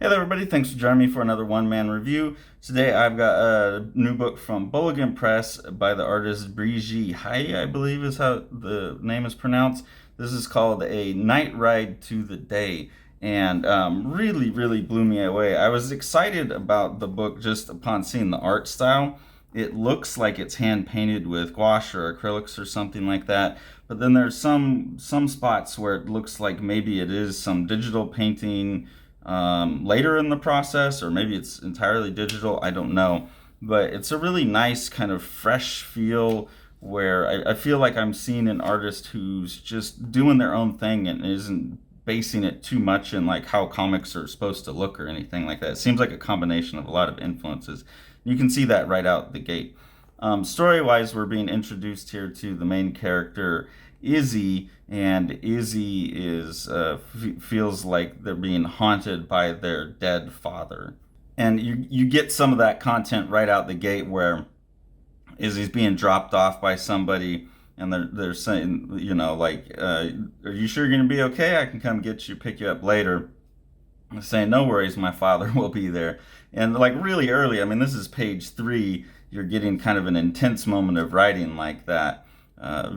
Hey there, everybody. Thanks for joining me for another one-man review. Today I've got a new book from Bulligan Press by the artist Brigitte Hai, I believe is how the name is pronounced. This is called A Night Ride to the Day, and really blew me away. I was excited about the book just upon seeing the art style. It looks like it's hand painted with gouache or acrylics or something like that, but then there's some spots where it looks like maybe it is some digital painting later in the process, or maybe it's entirely digital. I don't know. But it's a really nice kind of fresh feel where I feel like I'm seeing an artist who's just doing their own thing and isn't basing it too much in like how comics are supposed to look or anything like that. It seems like a combination of a lot of influences. You can see that right out the gate. Story-wise, we're being introduced here to the main character, Izzy, and Izzy feels like they're being haunted by their dead father. And you get some of that content right out the gate where Izzy's being dropped off by somebody, and they're saying, are you sure you're gonna be okay? I can come get you, pick you up later. Saying, no worries, my father will be there. And like really early, I mean, this is page 3, you're getting kind of an intense moment of writing like that,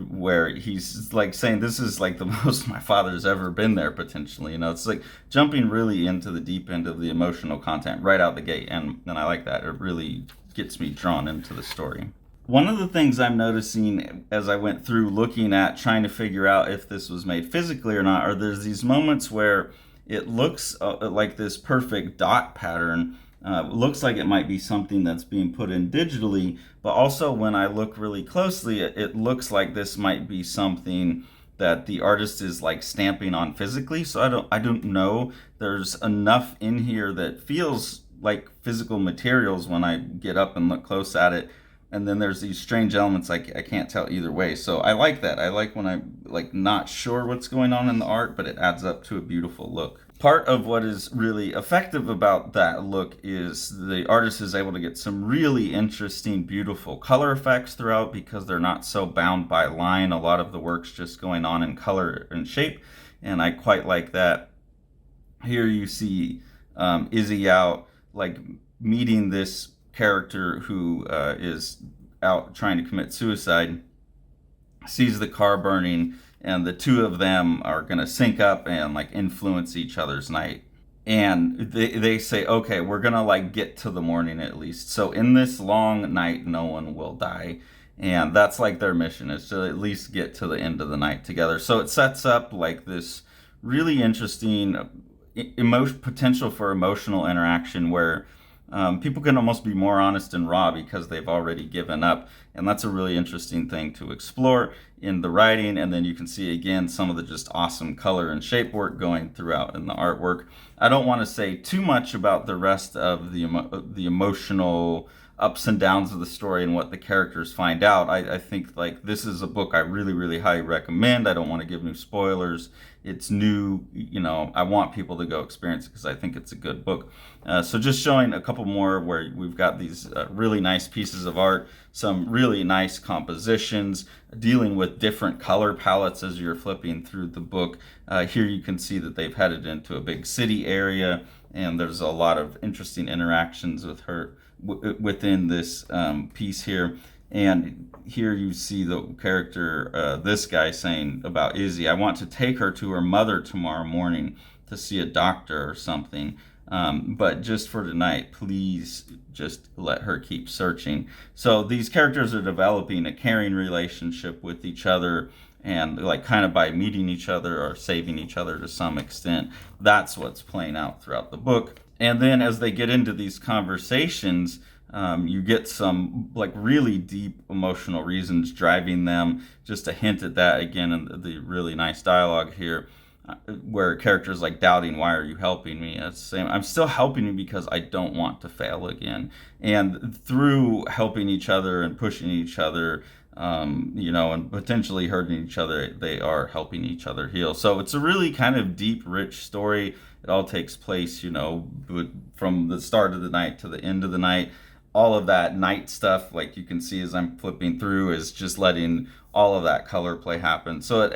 where he's like saying, this is like the most my father's ever been there potentially. It's like jumping really into the deep end of the emotional content right out the gate. And I like that. It really gets me drawn into the story. One of the things I'm noticing as I went through looking at trying to figure out if this was made physically or not, are there's these moments where it looks like this perfect dot pattern. Looks like it might be something that's being put in digitally, but also when I look really closely, it looks like this might be something that the artist is like stamping on physically. So I don't know. There's enough in here that feels like physical materials when I get up and look close at it. And then there's these strange elements I can't tell either way. So I like that. I like when I'm like not sure what's going on in the art, but it adds up to a beautiful look. Part of what is really effective about that look is the artist is able to get some really interesting, beautiful color effects throughout because they're not so bound by line. A lot of the work's just going on in color and shape, and I quite like that. Here you see Izzy out like meeting this character who is out trying to commit suicide, sees the car burning, and the two of them are going to sync up and like influence each other's night. And they say, okay, we're going to like get to the morning at least. So in this long night, no one will die. And that's like their mission, is to at least get to the end of the night together. So it sets up like this really interesting potential for emotional interaction where people can almost be more honest and raw because they've already given up. And that's a really interesting thing to explore in the writing. And then you can see again some of the just awesome color and shape work going throughout in the artwork. I don't want to say too much about the rest of the emotional ups and downs of the story and what the characters find out. I think like this is a book I really highly recommend. I don't want to give new spoilers. It's new, I want people to go experience it because I think it's a good book. So just showing a couple more where we've got these really nice pieces of art, some really nice compositions, dealing with different color palettes as you're flipping through the book. Here you can see that they've headed into a big city area, and there's a lot of interesting interactions with her within this piece here. And here you see the character, this guy saying about Izzy, I want to take her to her mother tomorrow morning to see a doctor or something. But just for tonight, please just let her keep searching. So these characters are developing a caring relationship with each other, and like kind of by meeting each other or saving each other to some extent. That's what's playing out throughout the book. And then as they get into these conversations, you get some like really deep emotional reasons driving them. Just a hint at that again in the really nice dialogue here, where characters like doubting, why are you helping me? It's saying, I'm still helping you because I don't want to fail again. And through helping each other and pushing each other, and potentially hurting each other, they are helping each other heal. So it's a really kind of deep, rich story. It all takes place, from the start of the night to the end of the night. All of that night stuff, like you can see as I'm flipping through, is just letting all of that color play happen. So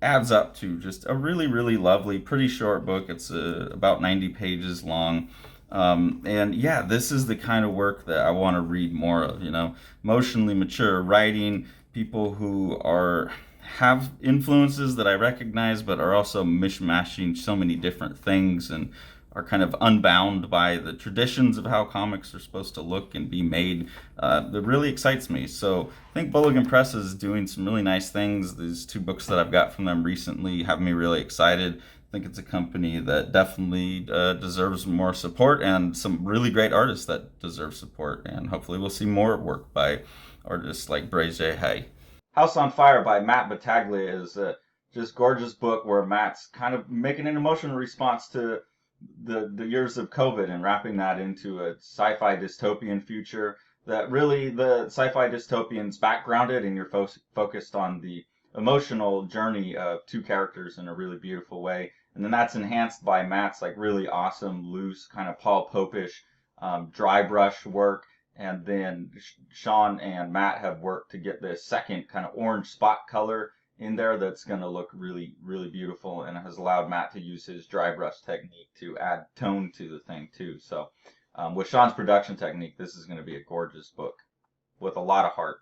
adds up to just a really, really lovely, pretty short book. It's about 90 pages long. And yeah, this is the kind of work that I want to read more of, emotionally mature writing, people who have influences that I recognize, but are also mishmashing so many different things and are kind of unbound by the traditions of how comics are supposed to look and be made. That really excites me. So I think Bulligan Press is doing some really nice things. These two books that I've got from them recently have me really excited. I think it's a company that definitely deserves more support, and some really great artists that deserve support. And hopefully we'll see more work by artists like Brege Hay. House on Fire by Matt Battaglia is a just gorgeous book where Matt's kind of making an emotional response to the years of COVID and wrapping that into a sci-fi dystopian future that really the sci-fi dystopian's backgrounded, and you're focused on the emotional journey of two characters in a really beautiful way. And then that's enhanced by Matt's like really awesome, loose, kind of Paul Popish dry brush work. And then Sean and Matt have worked to get this second kind of orange spot color in there that's going to look really, really beautiful, and has allowed Matt to use his dry brush technique to add tone to the thing too. So with Sean's production technique, this is going to be a gorgeous book with a lot of heart.